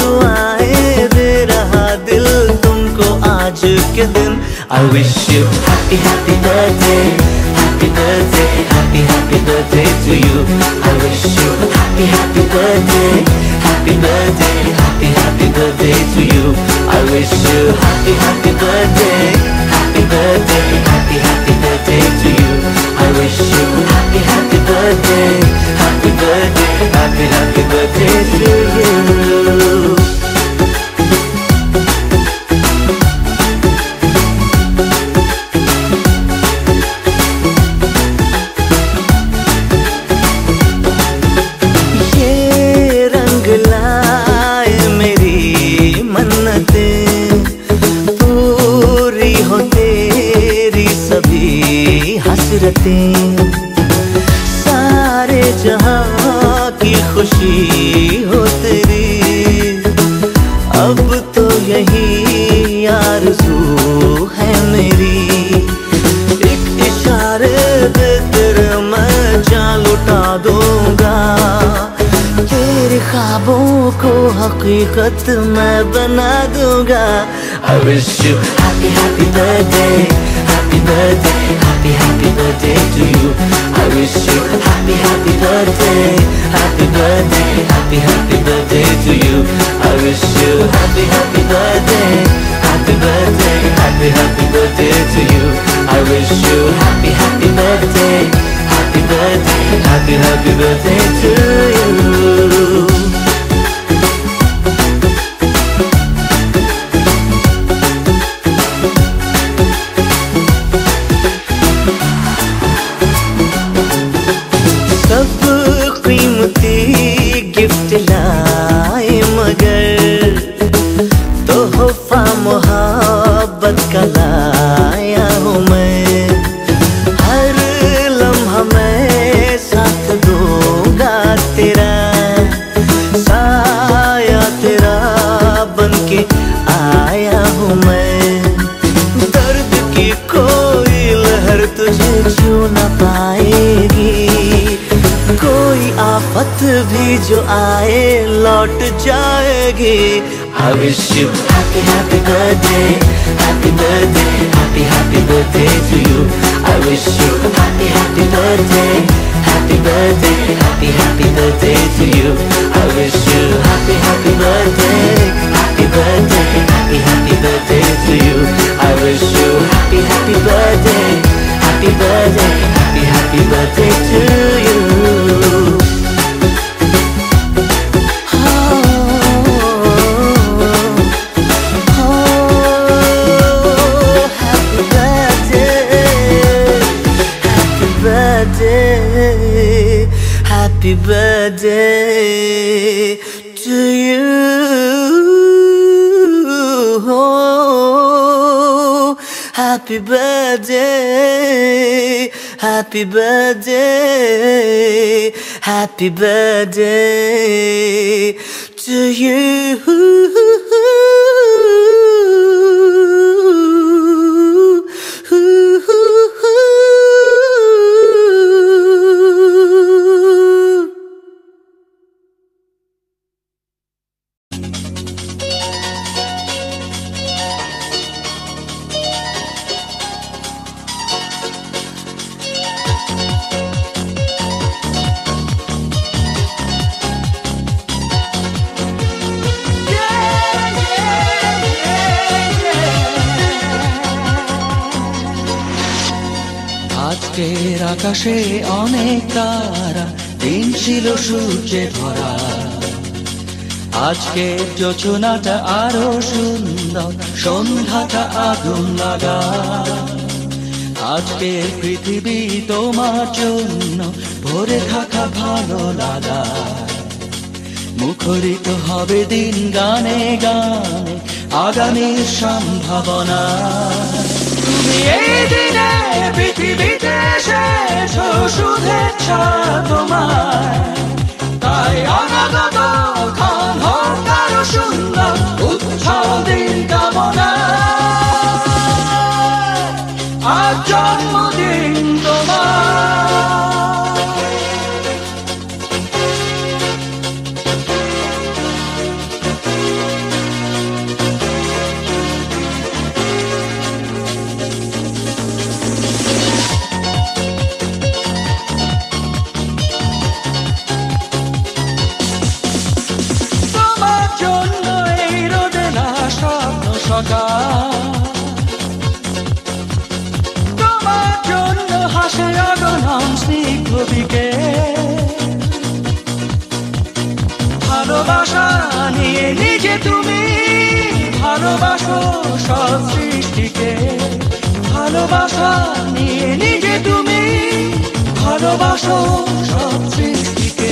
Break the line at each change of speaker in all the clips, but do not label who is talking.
दुआएं दे रहा दिल तुमको आज के दिन। I wish you happy happy birthday, happy birthday, happy happy birthday to you. I wish you happy happy birthday, happy birthday, happy happy birthday to you. I wish you happy happy birthday, happy birthday, happy happy birthday to you. I wish you happy happy birthday, happy birthday, happy happy birthday to you. सारे जहां की खुशी हो तेरी, अब तो यही आरज़ू है मेरी। एक इशारे दे तेरे मैं जान लुटा दूंगा, तेरे ख्वाबों को हकीकत मैं बना दूंगा। I wish you happy happy birthday, happy birthday, happy happy birthday to you. I wish you happy happy birthday, happy birthday, happy happy birthday to you. I wish you happy happy birthday, happy birthday, happy happy birthday to you. I wish you happy happy birthday, happy birthday, happy happy birthday to you. Gift लाए मगर तोहफा मोहब्बत का लाया हूँ मैं। हर लम्हा मैं साथ दूंगा तेरा, साया तेरा बनके आया हूँ मैं। दर्द की कोई लहर तुझे छू न पाएगी, कोई आफत भी जो आए लौट जाएगी। I wish you happy happy birthday, happy birthday, happy happy birthday to you. I wish you happy happy birthday, happy birthday, happy happy birthday to you. I wish you happy happy birthday, happy birthday, happy happy birthday to you. I wish you happy happy birthday, happy birthday, happy happy birthday to you. Happy birthday to you. Oh, happy birthday, happy birthday, happy birthday to you.
আজকের আকাশে অনেক তারা, দিন ছিল সূর্যে ভরা। আজকের যোজনাটা আরো সুন্দর, সন্ধ্যাটা আগুন লাগা। আজকের পৃথিবী তোমার জন্য ভরে থাকা ভালো লাগা। মুখরিত হবে দিন গানে গানে আগামীর সম্ভাবনা। তুমি এই দিনে পৃথিবীতে এসেছো, শুভেচ্ছা তোমার। তাই অনাগত ক্ষণ হোক আরো সুন্দর, উৎসব দিন কামনা। আজ জন্মদিন তোমার। জন্য এই রোদে না স্বপ্ন সকাল, তোমার জন্য হাসে অগণন স্নিগ্ধ বিকেল। ভালোবাসা নিয়ে নিজে তুমি ভালোবাসো সব সৃষ্টিকে, ভালোবাসা নিয়ে নিজে তুমি ভালোবাসো সব সৃষ্টিকে।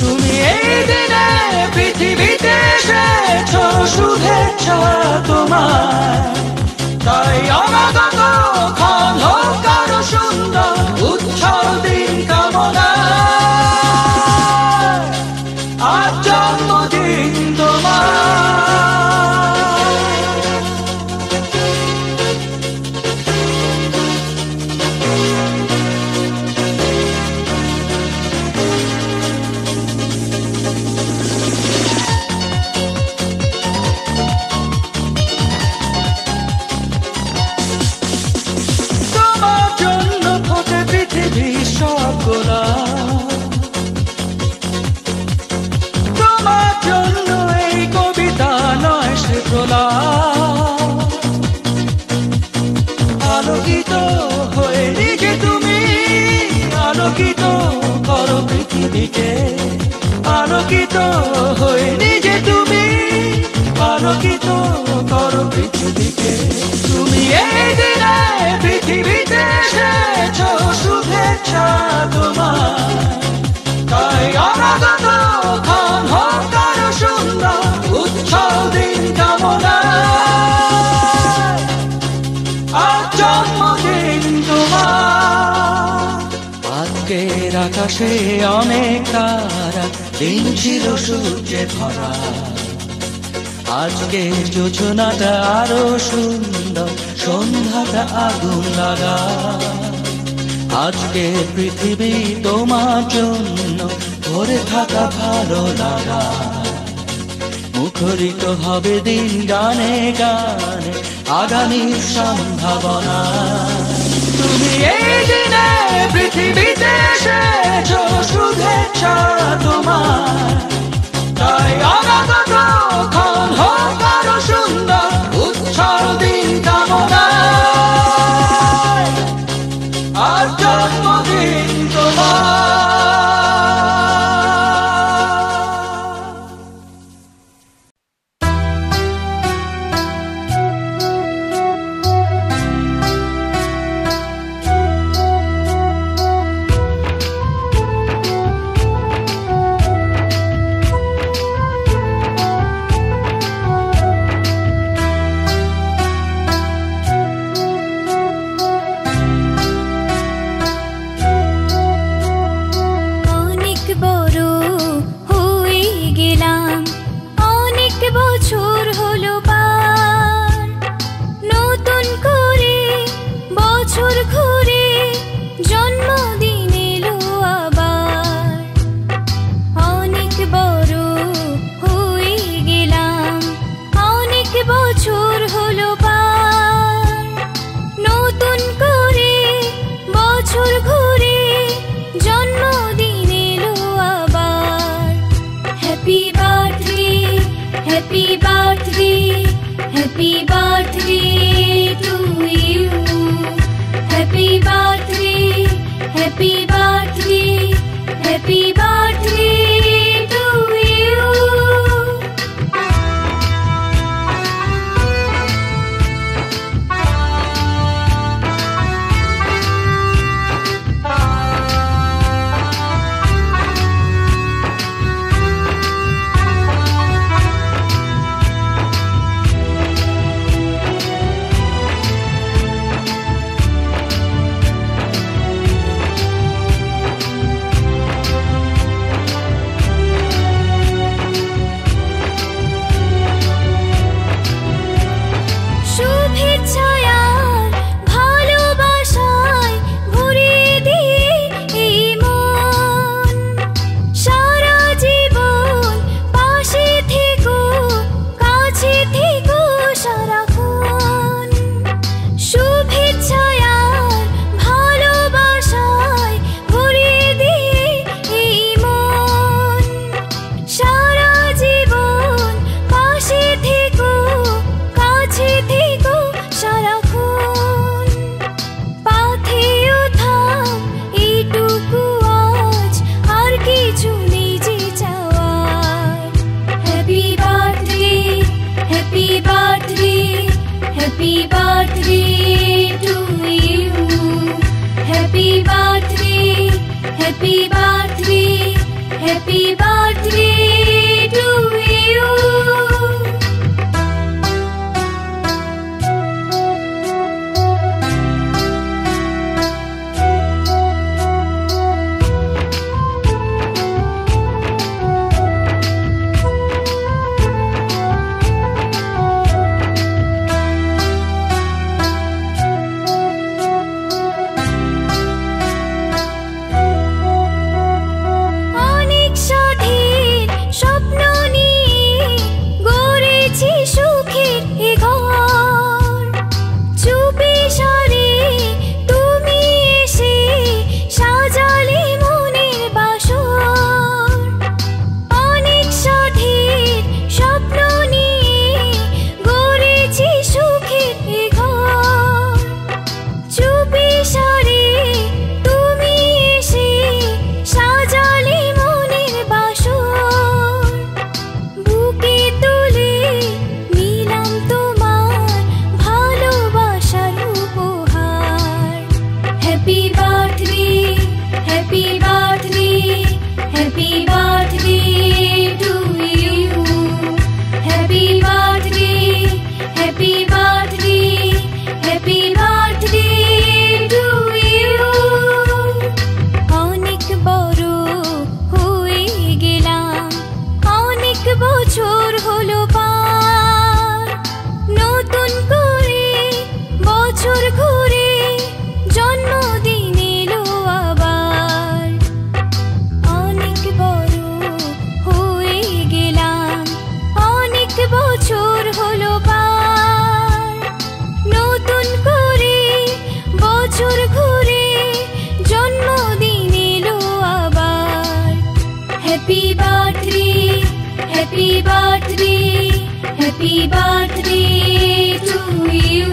তুমি এই দিনে পৃথিবীতে এসেছো শুভেচ্ছা তোমার, তাই অনাগত ক্ষণ হোক আরো সুন্দর উজ্জ্বল দিন কামনা। আজ জন্মদিন তোমার। তোমার জন্য ফোটে পৃথিবীর সব গোলাপ, তোমার জন্য এই কবিতা নয় সে প্রলাপ। আলোকিত হয়ে নিজে তুমি আলোকিত করো পৃথিবীকে, আলোকিত হয়ে নিজে তুমি আলোকিত করো পৃথিবীকে। তুমি এই দিনে পৃথিবীতে এসেছো শুভেচ্ছা তোমার, তাই অনাগত ক্ষণ হোক আরো সুন্দর উজ্জ্বল দিন কামনা। আজ জন্মদিন তোমার। আজকের আকাশে অনেক তারা, দিন ছিল সূর্যে ভরা। আজকে যোজনাটা আরো সুন্দর, সন্ধ্যাটা আগুন লাগা। আজকে পৃথিবী তোমার জন্য ভরে থাকা ভালো লাগা। মুখরিত হবে দিন গানে গানে আগামীর সম্ভাবনা। তুমি এই দিনে পৃথিবীতে এসেছো শুভেচ্ছা তোমার, তাই অনাগত ক্ষণ হোক আরো সুন্দর উজ্জ্বল দিন কামনা। আজ জন্মদিন তোমার।
Happy birthday, happy birthday to you. Happy birthday, happy birthday, happy birthday to you. Happy birthday to you.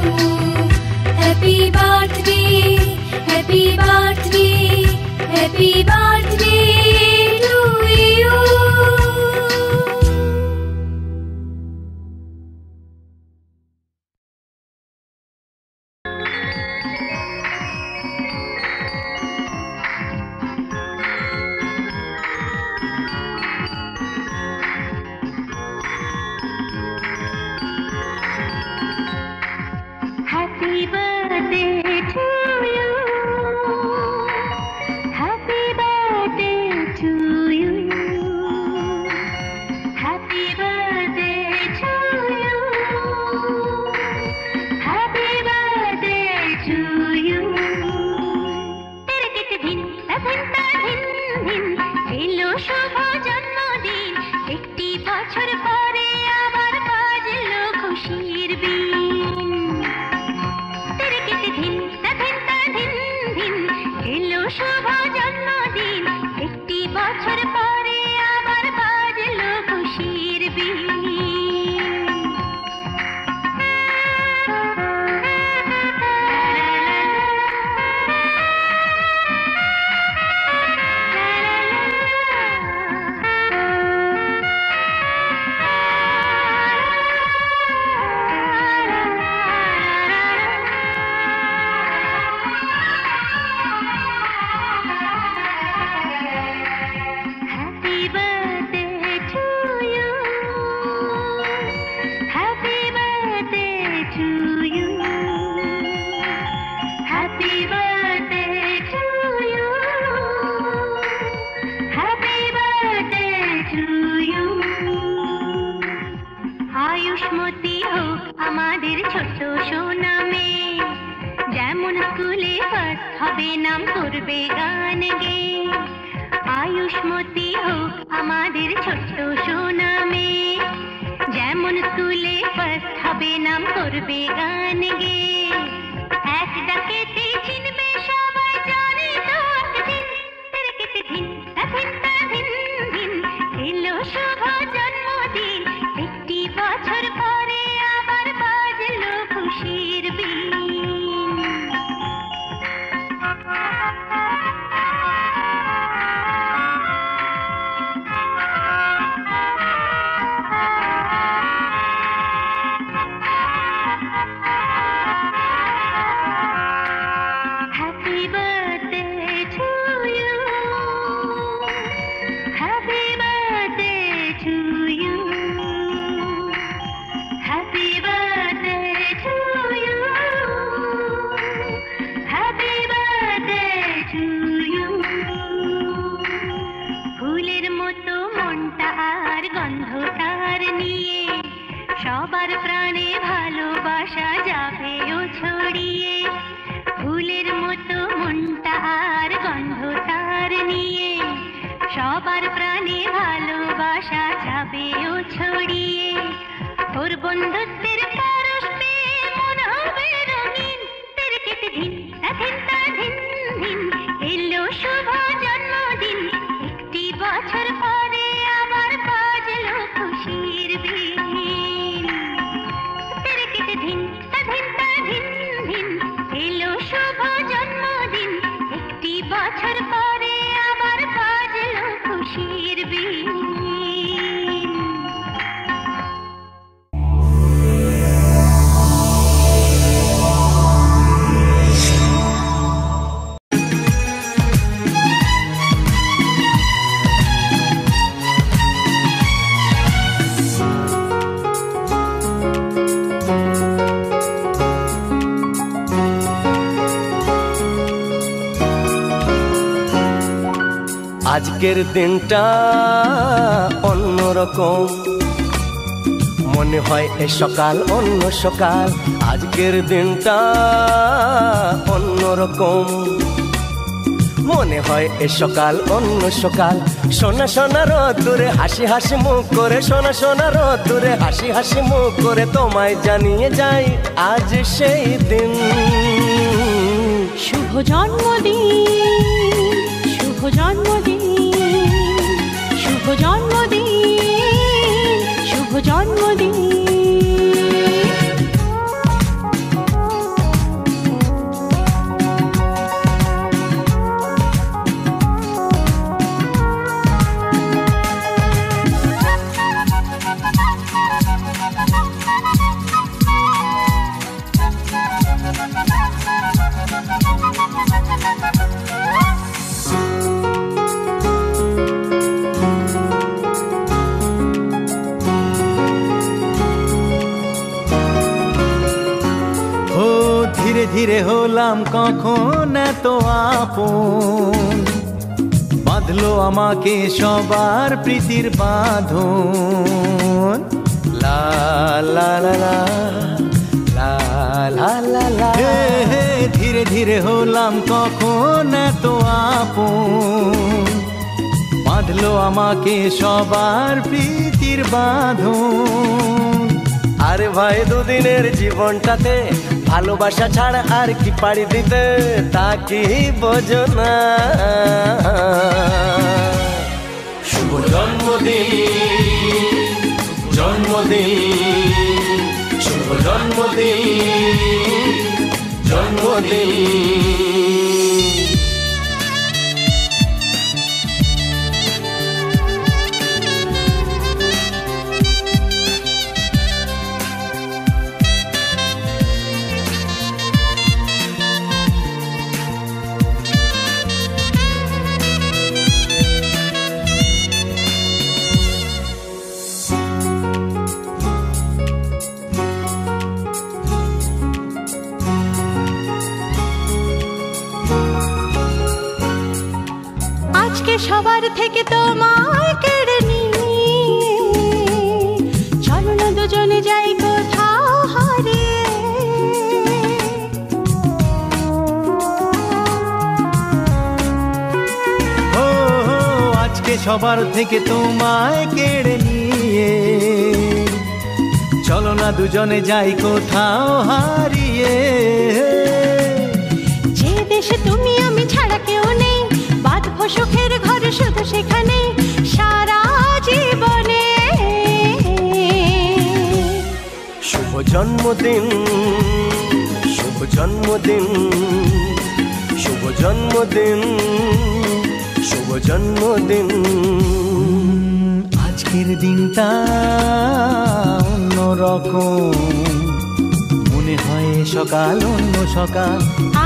Happy birthday, happy birthday, happy birthday to you.
Happy birthday to you. Happy birthday to you. Happy birthday to you. Happy birthday to you. तेरे कित दिन अभिन्ना दिन दिन yellow शुभ जन्मदिन एकटी बछर परे आबार बाजलो खुशिर बीन शुभ जन्मदिन एकटी बछर परे आबार बाजलो खुशिर बीन आयुष्मती हो हमारे छोटो सोना में जेमन स्कूले फर्स्ट हबे नाम करबे गान गे आयुष्मती हो हमारे छोटो सोना में जेमन स्कूले फर्स्ट हबे नाम करबे गान गे एक डाकेते चिनबे सबाई जाने तो एकदिन तेरे केते दिन दिन दिन एलो शुभ जन्मदिन एकटी बछर परे आबार बाजलो खुशिर बीन বন্ধুত্বের পরশে মন হবে রঙিন তেরে কেটে দিন দিন তা দিন দিন এলো শুভ জন্মদিন একটি বছর পরে আবার বাজলো খুশির বিন তেরে কেটে দিন তা দিন দিন এলো শুভ জন্মদিন একটি বছর পরে আবার বাজলো খুশির বিন
আজকের দিনটা অন্যরকম মনে হয় এ সকাল অন্য সকাল আজকের দিনটা অন্যরকম মনে হয় এ সকাল অন্য সকাল সোনা সোনা রোদ্দুরে হাসি হাসি মুখ করে সোনা সোনা রোদ্দুরে হাসি হাসি মুখ করে তোমায় জানিয়ে যাই আজ সেই দিন
শুভ জন্মদিন শুভ জন্মদিন শুভ জন্মদিন শুভ জন্মদিন
ধীরে ধীরে হলাম কখন এত আপন বাঁধলো আমাকে সবার প্রীতির বাঁধন
লা লা লা লা লা লা লা লা
ধীরে ধীরে হলাম কখন এত আপন বাঁধলো আমাকে সবার প্রীতির বাঁধন
আরে ভাই দুদিনের জীবনটাতে ভালোবাসা ছাড়া আর কি পাড়ি দিতে তা কি বোঝো না শুভ জন্মদিন জন্মদিন শুভ জন্মদিন জন্মদিন
সবার থেকে তোমায় কেড়ে নিয়ে চলো না দুজনে যাই কোথাও হারিয়ে
আজকে সবার থেকে তোমায় কেড়ে নিয়ে চলো না দুজনে যাই কোথাও হারিয়ে
যে দেশে তুমি আমি ছাড়া কেউ নেই বাঁধবো সুখের ঘর শুধু সেখানে সারা জীবনে
শুভ জন্মদিন শুভ জন্মদিন শুভ জন্মদিন শুভ জন্মদিন
আজকের দিনটা অন্যরকম মনে হয় সকাল অন্য সকাল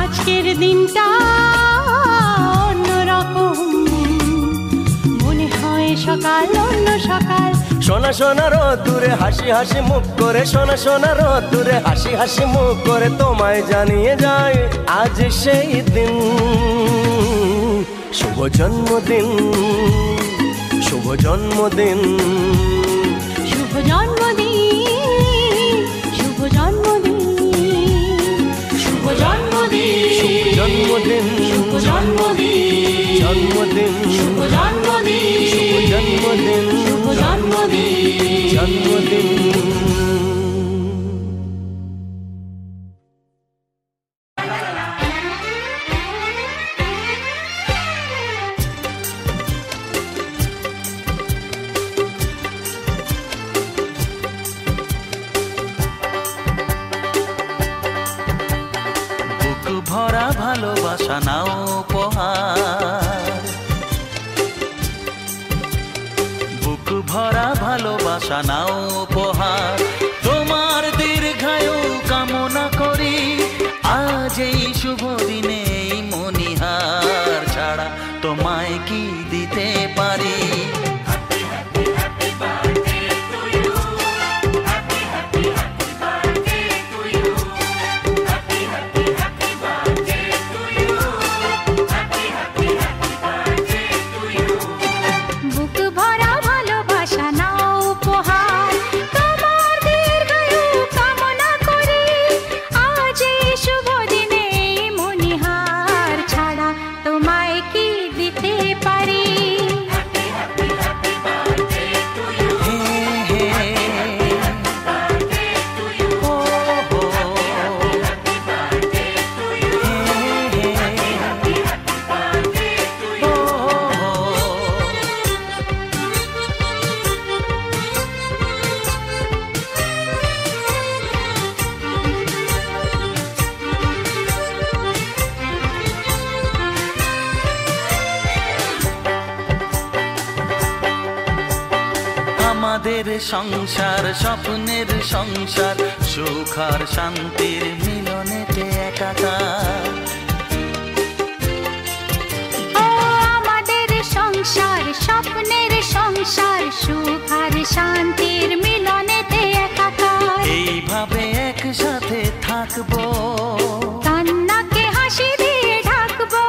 আজকের দিনটা অন্যরকম মনে হয় সকাল অন্য সকাল
সোনা সোনা রোদ্দুরে হাসি হাসি মুখ করে সোনা সোনা রোদ্দুরে হাসি হাসি মুখ করে তোমায় জানিয়ে যায় আজ সেই দিন শুভ জন্মদিন শুভ জন্মদিন
শুভ জন্মদিন শুভ জন্মদিন শুভ জন্মদিন
জন্মদিন
শুভ জন্মদিন
জন্মদিন
শুভ জন্মদিন
জন্মদিন
শুভ জন্মদিন
জন্মদিন
নাও উপহার। তোমার দীর্ঘায়ু কামনা করি আজ এই শুভ দিনে এই মনিহার ছাড়া তোমায় কি দিতে পারি। আমাদের সংসার স্বপ্নের সংসার সুখ আর শান্তির মিলনেতে একাকার।
আমাদের সংসার স্বপ্নের সংসার সুখ আর শান্তির মিলনেতে একাকার।
এইভাবে একসাথে থাকবো,
কান্নাকে হাসি দিয়ে ঢাকবো।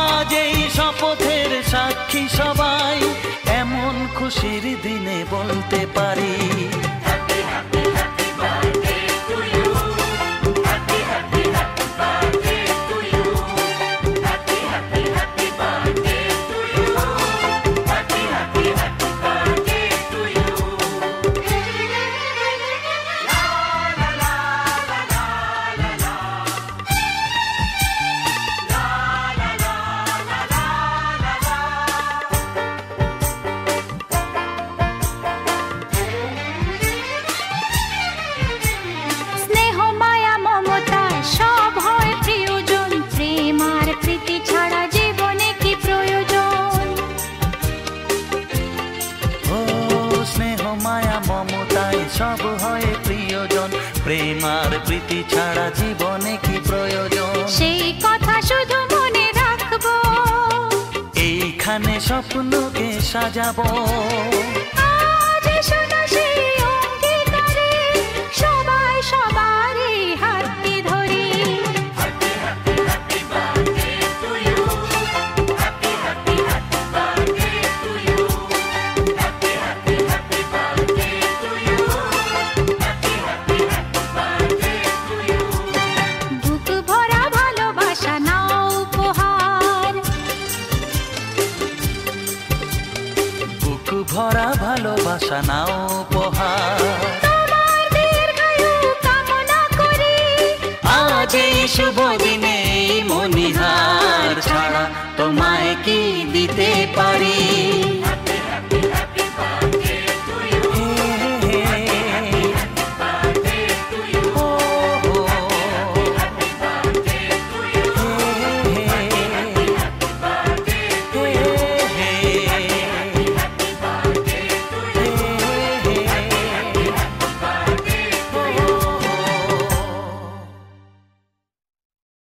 আজ এই শপথের সাক্ষী সবাই এমন খুশির দিনে বলতে পারি। সব হয় প্রিয়জন, প্রেম আর প্রীতি ছাড়া জীবনে কি প্রয়োজন।
সেই কথা শুধু মনে রাখবো,
এইখানে স্বপ্নকে সাজাবো।
আজ শোনা সেই অঙ্গীকারে সবাই সবারই হাতটি ধরি।
ভরা ভালোবাসা নাও উপহার।
তোমার দীর্ঘায়ু কামনা করি
আজ এই শুভ দিনে মনিহার ছাড়া তোমায় কি দিতে পারি।